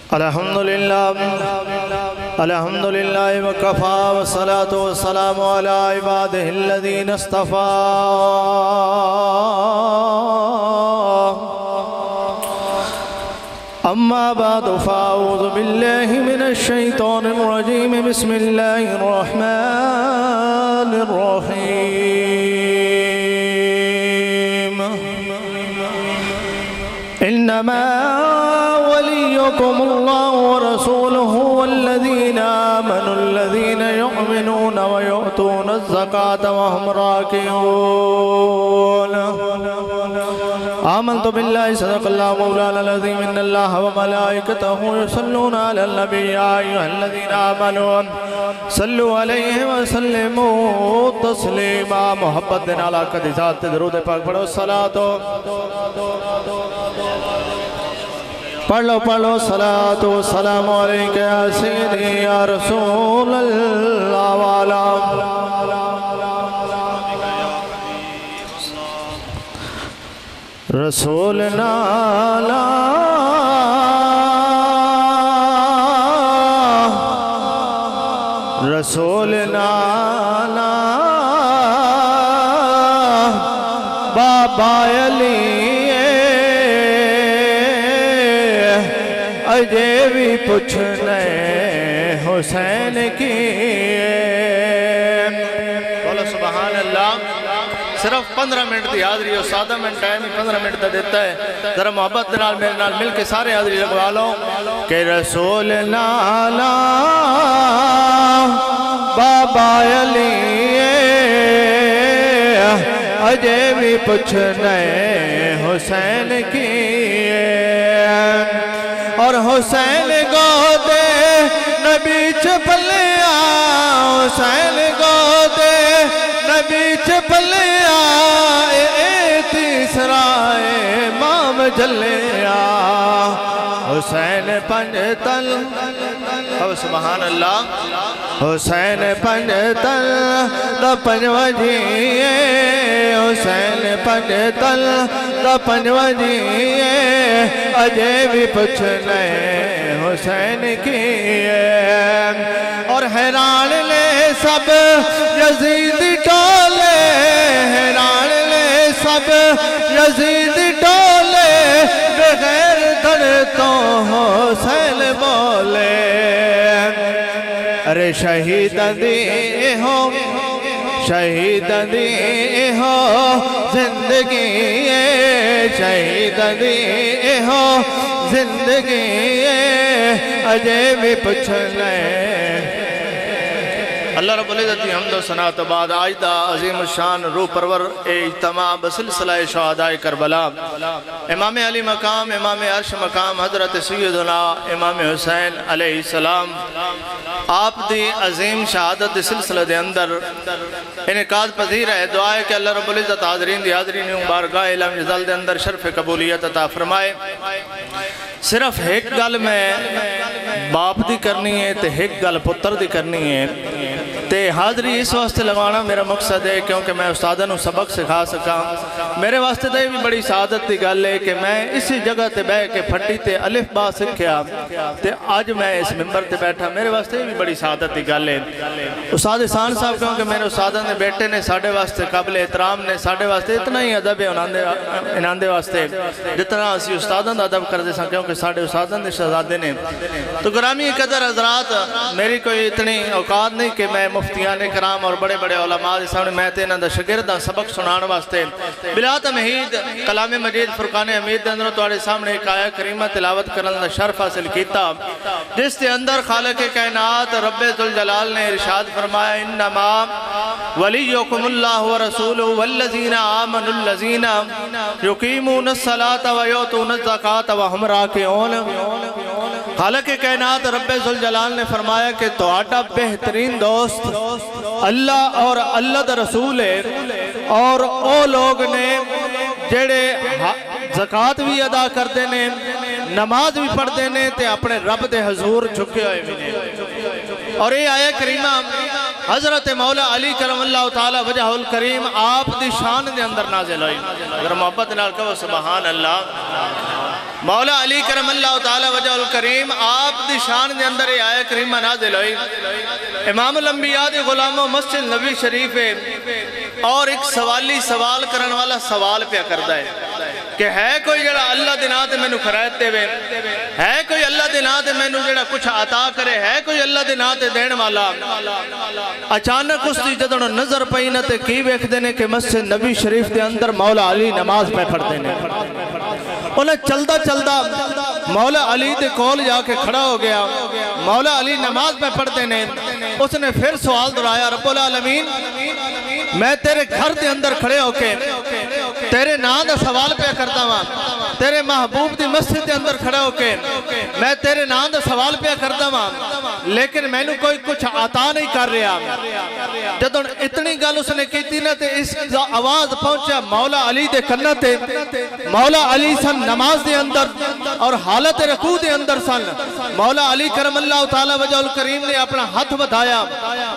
الحمد لله وكفى والصلاة والسلام على عباده الذين اصطفى أما بعد فأعوذ بالله من الشيطان الرجيم بسم الله الرحمن الرحيم إنما وليكم الله ورسوله والذين آمنوا الذين يؤمنون ويؤتون الزكاة وهم راكعون آمنت بالله صدق الله مولانا العظيم إن الله وملائكته يصلون على النبي يا أيها الذين آمنوا صلوا عليه وسلموا تسليما محبت دین علی قد ذات درود پاک پڑھو صلاۃ پڑھ لو صلاۃ و سلام علیکہ یا سیدی یا رسول اللہ والا رسول نالا رسول نالا بابا علی اجے بھی پوچھنے حسین کی بولو سبحان اللہ صرف 15 منٹ دی حاضری ہو سادہ منٹ ٹائم ہی 15 منٹ دا دیتا ہے ذرا محبت نال میرے نال مل کے سارے حاضری لگوا لو کہ رسول نالا بابا علی اجے بھی پوچھنے حسین کی اور حسین گو دے نبی چپلیا حسین گو دے نبی چپلیا اے تیسرا امام جلیا حسین پنجتل سبحان اللہ حسین پنجتل دا پنجوجی حسین پنجتل دا پنجوجی اجے بھی پوچھنے حسین کی اور حیران لے سب یزید ٹولے حیران لے سب یزید ٹولے بغیر دھڑ تو حسین بولے ارے شہید دی ہو شہید دی ہو زندگی شہید دی ہو زندگی اجے بھی پوچھنے اللہ رب العزت کی حمد و ثنا تو بعد آج دا عظیم الشان روح پرور اجتماع بسلسلہ شہداء کربلا امام علی مقام امام عرش مقام حضرت سیدنا امام حسین علیہ السلام آپ دی عظیم شہادت سلسلہ دے اندر انعقاد پذیر ہے دعا ہے کہ اللہ رب العزت حاضرین دی حاضرین بارگاہ علم جزل دے اندر شرف قبولیت عطا فرمائے صرف ایک گل میں باپ دی کرنی ہے تے ایک گل پتر دی کرنی ہے تے حاضری اس واسطے لگانا میرا مقصد ہے کیونکہ میں استادہ نو سبق سکھا سکا میرے واسطے تے بھی بڑی سعادت دی گل ہے کہ میں اسی جگہ تے بیٹھ کے پھٹی تے الف با سکھیا تے آج میں اس ممبر تے بیٹھا میرے واسطے بھی بڑی سعادت دی گل ہے استاد احسان صاحب کیونکہ میرے استادہ نے بیٹے نے ساڑھے واسطے قابل احترام نے ساڑھے واسطے اتنا ہی ادب ہے اناندے واسطے جتنا اسی استادہ دا ادب کر دے ساں کیونکہ ساڑھے استادہ نے شہزادے نے تو گرامی قدر حضرات میری کوئی اتنی اوقات نہیں کہ میں مفتیان کرام اور بڑے بڑے علماء دے سامنے میں تینا دا شگردہ سبق سنان واسطے بلا تمہید کلام مجید فرقان حمید دے اندر توڑے سامنے ایک آیہ کریمہ تلاوت کرنے دا شرف حاصل کیتا جس دے اندر خالق کائنات رب ذوالجلال نے ارشاد فرمایا انما ولیکم اللہ ورسولہ والذین آمنوا الذین یقیمون الصلاة ویؤتون الزکاة وہم راکعون خالق کائنات رب ذوالجلال نے فرمایا کہ تو آٹا بہترین دوست اللہ اور اللہ دا رسول ہے اور او لوگ نے جڑے زکاة بھی ادا کرتے نے نماز بھی پڑھتے نے تے اپنے رب دے حضور جھکے ہوئے بھی نے اور یہ آیہ کریمہ حضرت مولا علی کرم اللہ تعالی وجہ الکریم آپ دی شان دے اندر نازل ہوئی اگر محبت نال کہو سبحان اللہ مولا علی کرم اللہ تعالی وجہ الکریم آپ دی شان دے اندر یہ آیت کریمہ نازل ہوئی امام الانبیاء دے غلاموں مسجد نبی شریف ہے اور ایک سوالی سوال کرن والا سوال پہ کردا ہے کہ ہے کوئی جڑا اللہ دے نام تے مینوں خیرات دے ہے کوئی اللہ دے نام تے مینوں جڑا کچھ عطا کرے ہے کوئی اللہ دے نام تے دین والا اچانک اس دی جدوں نظر پئی نہ تے کی ویکھدے نے کہ مسجد نبی شریف دے اندر مولا علی نماز پہ پڑھدے نے انہیں چلدا چلدا مولا علی دے کول جا کے کھڑا ہو گیا مولا علی نماز پہ پڑھتے نے اس نے پھر سوال دہرایا رب العالمین میں تیرے گھر دے اندر کھڑے ہو کے تیرے نام دا سوال پہ کرتا ہوں تیرے محبوب دی مسجد دے اندر کھڑے ہو کے میں تیرے نام دا سوال پہ کرتا ہوں لیکن میں نے کوئی کچھ عطا نہیں کر رہا جدوں اتنی گل اس نے کیتی نا تے اس آواز پہنچا مولا علی دے کنا تے مولا علی سن نماز دے اندر اور حالت رکوع دے اندر سن مولا علی کرم اللہ تعالی وجہ الکریم نے اپنا ہاتھ بڑھایا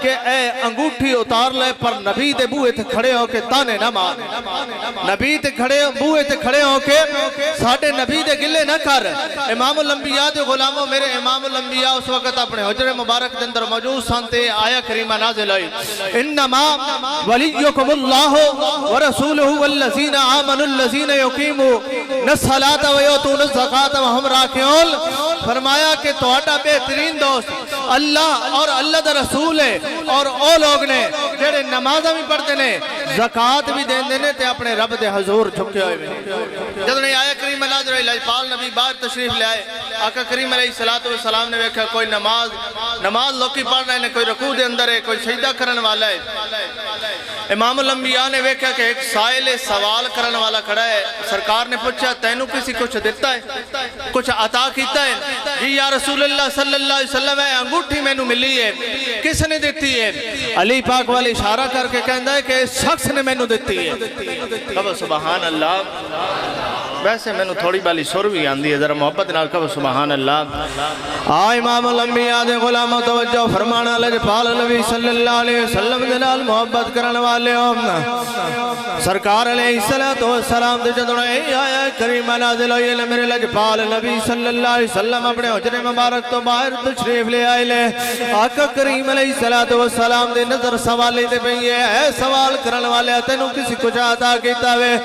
کہ اے انگوٹھی اتار لے پر نبی دے بوئے تے کھڑے ہو کے تانے نہ مار نبی تے کھڑے بوئے تے کھڑے ہو کے ساڑھے نبی دے گلے نہ کر امام الانبیاء دے غلاموں میرے امام الانبیاء اس وقت اپنے حجر مبارک دے اندر موجود سانتے آیا کریمہ نازل ہوئی انما ولیکم اللہ ورسولہ والذین آمنوا الذین یقیمون الصلاۃ ویؤتون الزکاۃ وہم راکعون فرمایا کہ تہاڈا بہترین دوست اللہ اور اللہ دا رسول ہے اور او لوگ نے جڑے نمازاں بھی پڑھتے نے زکات بھی دیندے نے تے اپنے رب دے حضور جھکے ہوئے جدوں نے آیا کریم نازل ہوئی لاجپال نبی باہر تشریف لے آئے آقا کریم علیہ السلام نے دیکھا کوئی نماز لوکی پڑھ رہے ہیں کوئی رکوع دے اندر ہے کوئی سجدہ کرن والا ہے امام الانبیاء نے دیکھا کہ ایک سائل سوال کرن والا کھڑا ہے سرکار نے پوچھا تینوں کسی کچھ دیتا ہے کچھ عطا کیتا ہے جی یا رسول اللہ صلی اللہ علیہ وسلم ہے انگوٹھی میں نو ملی ہے کس نے دیتی ہے علی پاک والی اشارہ کر کے کہندا ہے کہ اس شخص نے میں نو دیتی ہے کہو سبحان اللہ ویسے میں نو تھوڑی بالی سر بھی آندی ہے ذرا محبت نال کہو سبحان اللہ امام الانبیاء دے غلاموں توجہ فرمانا لاجپال نبی صلی اللہ علیہ وسلم دے نال محبت کرن والے سرکار علیہ السلام دے جدوں اے آیا کریمہ نازل ہوئی ہے میرے لاجپال نبی صلی اللہ علیہ وسلم اپنے حجر مبارک تو باہر تشریف لے آئے لے آقا کریم علیہ السلام دے نظر سوالی دے پئی ہے سوال کرن والے تینوں کسی کچھ عطا کیتا وے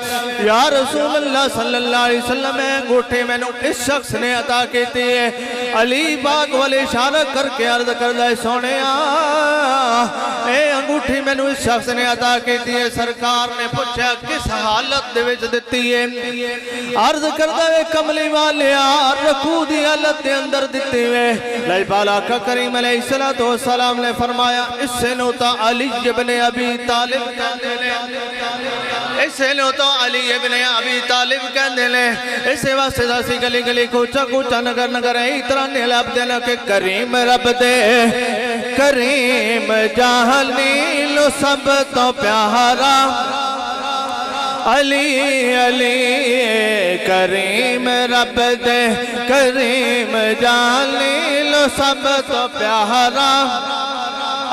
یا رسول اللہ صلی اللہ علیہ وسلم انگوٹھی میں نو اس شخص نے عطا کیتی ہے علی پاک والے اشارہ کر کے عرض کردہ ہے سونے اے انگوٹھی میں نو اس شخص نے عطا کیتی ہے سرکار نے پوچھا کس حالت دے وچ دیتی ہے عرض کردہ ہے کملی والے رکوع دی حالت دے اندر دیتی ہے لاجپال آقا کریم علیہ السلام نے فرمایا اس سے نوتا علی ابن ابی طالب کہندے نے اس سے نوتا علی ابن ابی طالب کہندے نے اسے واسطے داسی گلی گلی کوچا کوچا نگر نگر ایترا نیلاب دینا کہ کریم رب دے کریم جہلیل سب تو پیارا علی علی کریم رب دے کریم جہلیل سب تو پیارا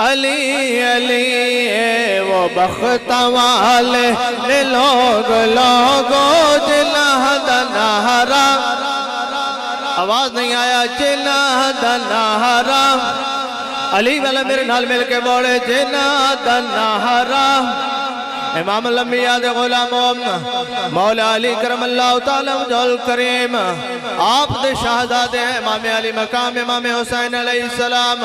علی علی وہ بخت والے لوگو جنہ دنہرا آواز نہیں آیا جنہ دنہرا علی والا میرے نال مل کے بولے جنہ دنہرا امام الانبیاء دے غلاموں مولا علی کرم اللہ تعالی وجہ الکریم آپ دے شہزادے ہیں امام علی مقام امام حسین علیہ السلام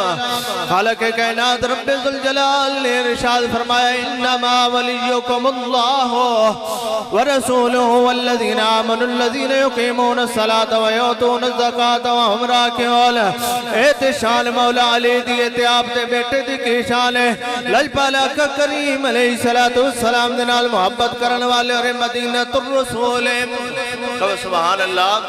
خالق کائنات رب ذوالجلال نے ارشاد فرمایا انما ولیکم اللہ ورسولہ والذین آمنوا الذین یقیمون الصلاۃ ویؤتون الزکاۃ وہم راکعون اے شان مولا علی دی تے آپ دے بیٹے دی کی شان ہے لاجپال آقا کریم علیہ السلام سلام دنال محبت کرن والے اور مدینہ الرسول کہو سبحان اللہ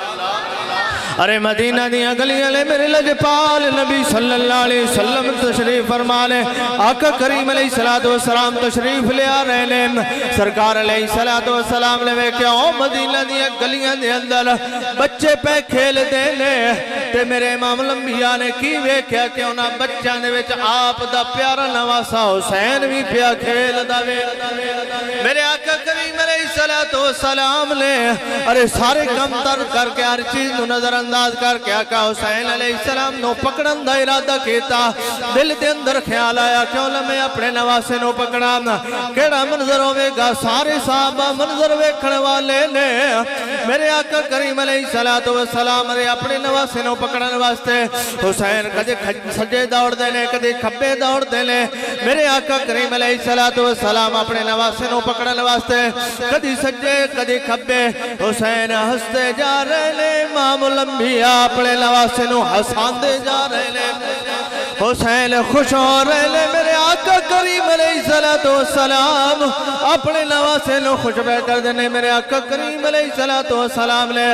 ارے مدینہ دیا گلیاں لے میرے لاجپال نبی صلی اللہ علیہ وسلم تشریف فرما لے آقا کریم علیہ السلام تشریف لے آ رہے لے سرکار علیہ السلام نے ویکھیا او مدینہ دیا گلیاں دے اندر بچے پہ کھیل دے لے تے میرے امام الانبیاء نے کی ویکھیا کہ انہاں بچیاں دے وچ آپ دا پیارا نواسا حسین بھی پیا کھیل دا وے میرے آقا آقا کریم علیہ السلام نے ارے سارے کم تر کر کے ہر چیز نو نظر انداز کر کے آقا حسین علیہ السلام نو پکڑن دا ارادہ کیتا دل دے اندر خیال آیا کیوں نہ میں اپنے نواسے نو پکڑا کیڑا منظر ہوئے گا سارے صحابہ منظر ویکھن والے نے میرے آقا کریم علیہ السلام ارے اپنے نواسے نو پکڑن واسطے حسین کدے سجے دوڑ دینے کدے کھبے دوڑ دینے میرے آقا کریم علیہ السلام اپنے نواسے نو پکڑن واسطے کدی سجے کدی کھبے حسین ہستے جا رہے لے امام الانبیاء اپنے نواسے نو ہسان دے جا رہے لے حسین خوش ہو رہے لے میرے آقا کریم علیہ السلام اپنے نواسے نو خوش بے کر دینے میرے آقا کریم علیہ السلام لے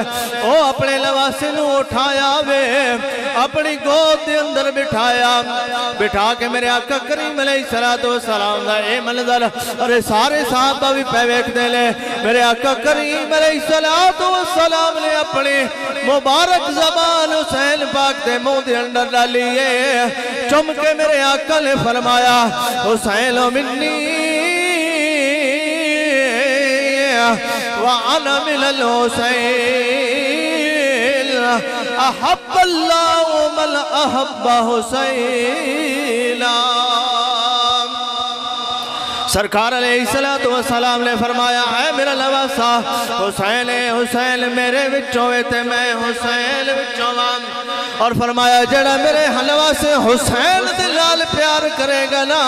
او اپنے نواسے نو اٹھایا وے اپنی گود دے اندر بٹھا کے میرے آقا کریم علیہ السلام دا اے منظر ارے سارے صحابہ بھی پیویک دے لے میرے آقا کریم علیہ السلام نے اپنی مبارک زبان حسین پاک دے منہ دے اندر ڈالیے چم کے میرے آقا نے فرمایا حسین منی وَأَنَا مِنَ الْحُسَيْنِ أَحَبَّ اللَّهُ مَنْ أَحَبَّ حُسَيْنًا سرکار علیہ السلام نے فرمایا اے میرا نواسا حسین میرے وچوں تے میں حسین وچوں اور فرمایا جڑا میرے نواسے حسین دے نال پیار کرے گا نا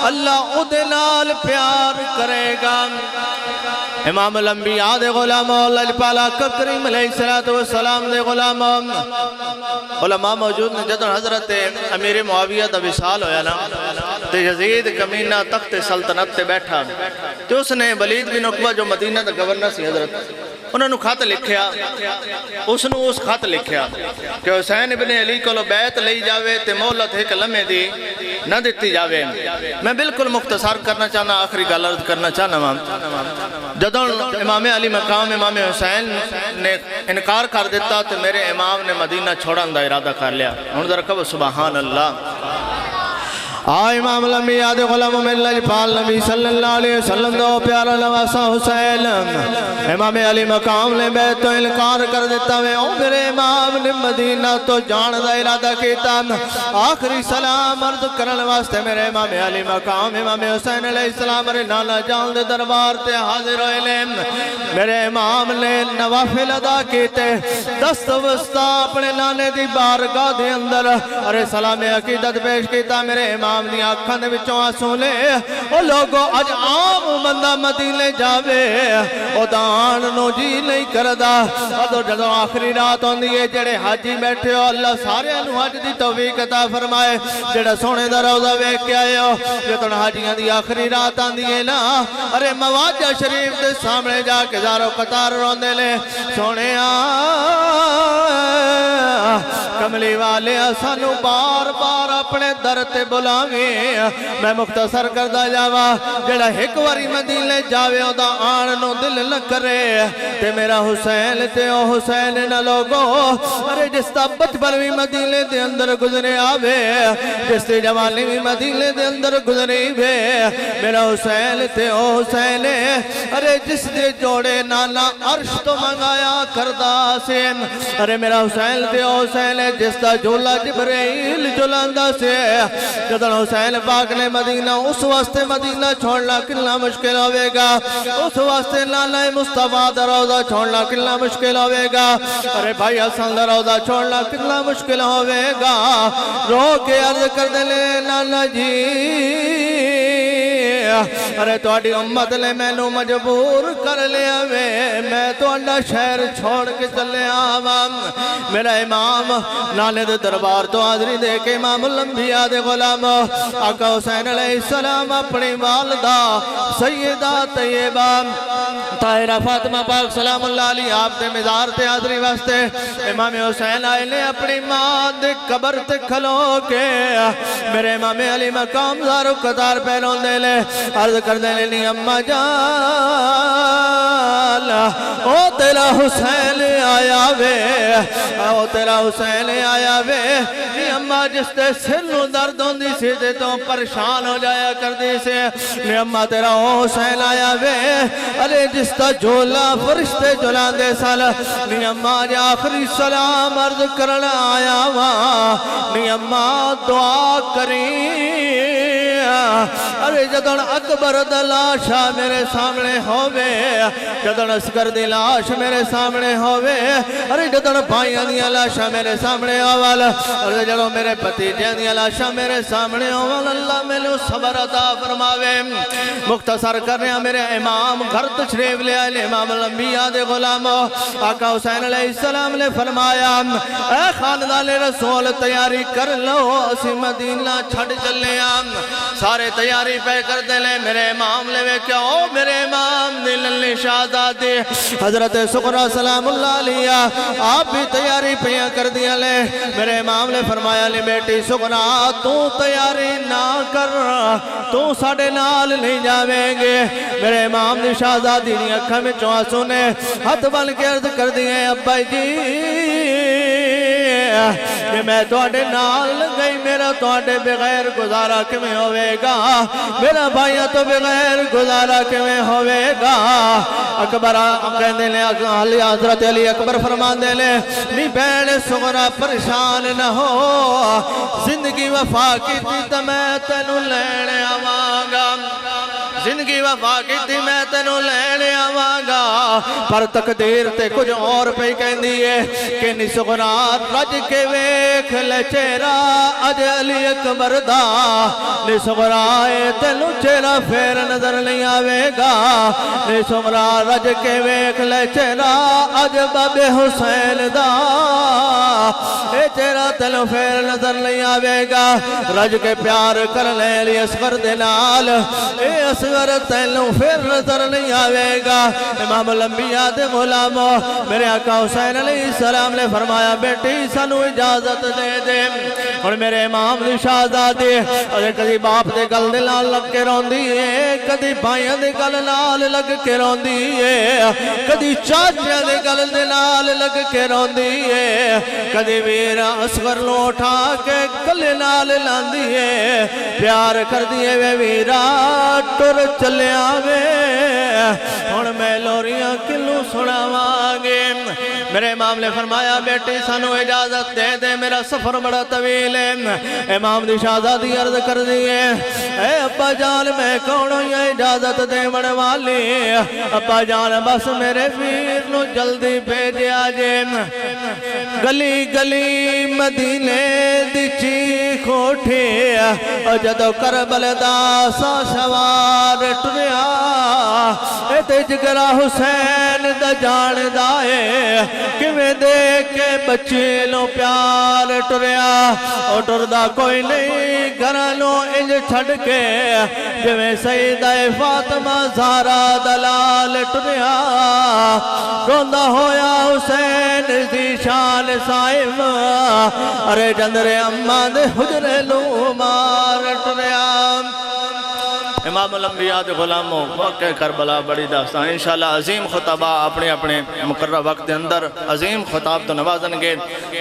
اللہ او دے نال پیار کرے گا امام الانبیاء دے غلام اللہ پالا کریم علیہ السلام دے غلام علماء موجود نے جدن حضرت امیر معاویہ دا وصال ہویا نا تے یزید کمینہ تخت سلطنت تے بیٹھا تے اس نے ولید بن عقبہ جو مدینہ دا گورنر سی حضرت انہوں نے خط لکھیا اس خط لکھیا کہ حسین ابن علی کو بیعت لئی جاوے تے مہلت ایک لمحے دی نہ دیتی جاوے میں بالکل مختصر کرنا چاہنا آخری گل عرض کرنا چاہنا جدوں امام علی مقام امام حسین نے انکار کر دیتا تو میرے امام نے مدینہ چھوڑن دا ارادہ کر لیا ہن ذرا کہو سبحان اللہ امام الانبیاء دے غلام اللہ پال نبی صلی اللہ علیہ وسلم دو پیارا نواسا حسین امام علی مقام نے بیعت تو انکار کر دیتا وے او میرے امام نے مدینہ تو جان دا ارادہ کیتا آخری سلام عرض کرن واسطے میرے امام علی مقام امام حسین علیہ السلام میرے نانا جان دے دربار تے حاضر ہوئے لے میرے امام نے نوافل ادا کیتے دست وسطا اپنے نانے دی بارگاہ دے اندر ارے سلام عقیدت پیش کیتا میرے امام دی آنکھاں دے وچوں آنسو لے او لوگو اج عام بندہ مدینے جاوے او دان نو جی نہیں کردا ادو جدوں آخری رات ہوندی ہے جڑے حاجی بیٹھے ہو اللہ سارے نو حج دی توفیق عطا فرمائے جڑا سونے دا روضہ ویکھ کے آئے ہو جدوں حاجیاں دی آخری رات آندی ہے نا ارے مواجہ شریف دے سامنے جا کے زارو قطار روندے لے سونےاں کملی والے سانو بار بار اپنے در تے بلاویں میں مختصر کردہ جاوا جڑا ایک واری مدینے جاوے او دا آن نو دل نہ کرے تے میرا حسین تے او حسین نہ لوگو ارے جس تا بچپن بھی مدینے دے اندر گزرے آوے جس تے جوانی بھی مدینے دے اندر گزرے وے میرا حسین تے او حسین ارے جس دے جوڑے نانا عرش تو منگایا کردہ سے ارے میرا حسین تے او حسین جس تا جھولا جبرائیل جھولاندہ سے جدن حسین پاک نے مدینہ اس واسطے مدینہ چھوڑنا کتنا مشکل ہوئے گا اس واسطے نانا مصطفیٰ دا روضہ چھوڑنا کتنا مشکل ہوئے گا ارے بھائی حسن دا روضہ چھوڑنا کتنا مشکل ہوئے گا رو کے عرض کر دلے نانا جی ارے تو اڈی امت لے میں نو مجبور کر لیا میں تو انڈا شہر چھوڑ کے چلے آوام میرا امام نانے دے دربار تو حاضری دے کے امام الانبیاء دے غلام آقا حسین علیہ السلام اپنی والدہ سیدہ طیبہ طاہرہ فاطمہ پاک سلام اللہ علیہ آپ دے مزار تے حاضری واسطے امام حسین آئے نے اپنی ماں دے قبر تے کھلو کے میرے امام علی مقام زارو قطار پہنوں دے لے عرض کر دے لے اماں جان او تیرا حسین آیا وے او تیرا حسین آیا وے نی اماں جس تے سر نو درد ہوں دی سی تے تو پریشان ہو جایا کر دی سے نی اماں تیرا حسین آیا وے علی جس تا جھولا فرشتے جھولا دے سال نی اماں جا آخری سلام عرض کرنا آیا وہاں نی اماں دعا کریں ارے جدن اکبر دا لاشا میرے سامنے ہووے جدن اسکر دی لاش میرے سامنے ہووے ارے جدن بھائیاں دیا لاشا میرے سامنے ہووال ارے جدن میرے پتیجیاں دیا لاشا میرے سامنے ہووال اللہ میلو صبر عطا فرماوے مختصر کرنے میرے امام گھر تشریف لے آئے امام الانبیاء دے غلاموں آقا حسین علیہ السلام نے فرمایا اے خاندان رسول تیاری کر لو اسی مدینہ چھڑ چلے آم سارے تیاری پہ کر دے لے میرے امام لے وے کیا ہو میرے امام دل اللہ شہزادی حضرت سقرہ سلام اللہ علیہ آپ بھی تیاری پہ کر دیا لے میرے امام نے فرمایا لے بیٹی سقرہ تو تیاری نہ کر تو ساڑھے نال نہیں جاویں گے میرے امام نے شہزادی نے اکھا میں چواسوں نے ہاتھ بن کے عرض کر دیئے ابائی جی کہ میں توڑے نال گئی میرا توڑے بغیر گزارا کمیں ہوئے گا میرا بھائیہ تو بغیر گزارا کمیں ہوئے گا اکبر کہنے لے حضرت علی اکبر فرمان دے لے نی بین سغرہ پریشان نہ ہو زندگی وفا کی تھی تو میں تینوں لینے آوانگا زندگی وفا کی تھی میں تینوں لینے آوانگا پر تقدیر تے کچھ اور پہ کہن دیئے کہ نی سغرہ رج کے ویکھ لے چہرہ اج علی اکبر دا نی سغرہ تینوں چہرہ پھر نظر نہیں آوے گا نی سغرہ رج کے ویکھ لے چہرہ اج باب حسین دا اے چہرہ تینوں پھر نظر نہیں آوے گا رج کے پیار کر لے لی اصغر دنال اے اصغر تینوں پھر نظر نہیں آوے گا امام الانبیاء دے غلاموں میرے آقا حسین علیہ السلام نے فرمایا بیٹی سانو اجازت دے دے اور میرے امام دی شہزادی اور کدی باپ دے گل دے نال لگ کے رون دیئے کدی بھائیاں دے گل نال لگ کے رون دیئے کدی چاچیاں دے گل دے نال لگ کے رون دیئے کدی ویرا اصغر لو اٹھا کے گل نال لان دیئے پیار کر دیئے وے ویرا ٹر چلے آوے اور میں لوریاں کلو سنا مانگے میرے امام نے فرمایا بیٹی سانو اجازت دے دے میرا سفر بڑا طویل ہے امام دی شہزادی عرض کر دیئے اے ابا جان میں کونوں یہ اجازت دے بڑے والی ابا جان بس میرے پیر نو جلدی بھیجے آجے گلی گلی مدینے دی چیخ اٹھے جدو کربل دا سا سوار ٹریا اے تے جگرہ حسین دا جان دائے کہ میں دیکھ کے بچے لو پیار ٹریا اور ٹردہ کوئی نہیں گھرانو انج چھڑ کے جو میں سیدہ فاطمہ زہرا دلال ٹریا روندہ ہویا حسین دی شان صاحب ارے جندر اماں دے حجرے لو مار ٹریا امام الانبیاء دے غلاموں واقع کربلا بڑی داستان انشاءاللہ عظیم خطبہ اپنے اپنے مقررہ وقت اندر عظیم خطاب تو نوازن گے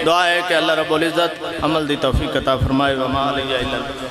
دعا ہے کہ اللہ رب العزت عمل دی توفیق عطا فرمائے وما علیہ الا اللہ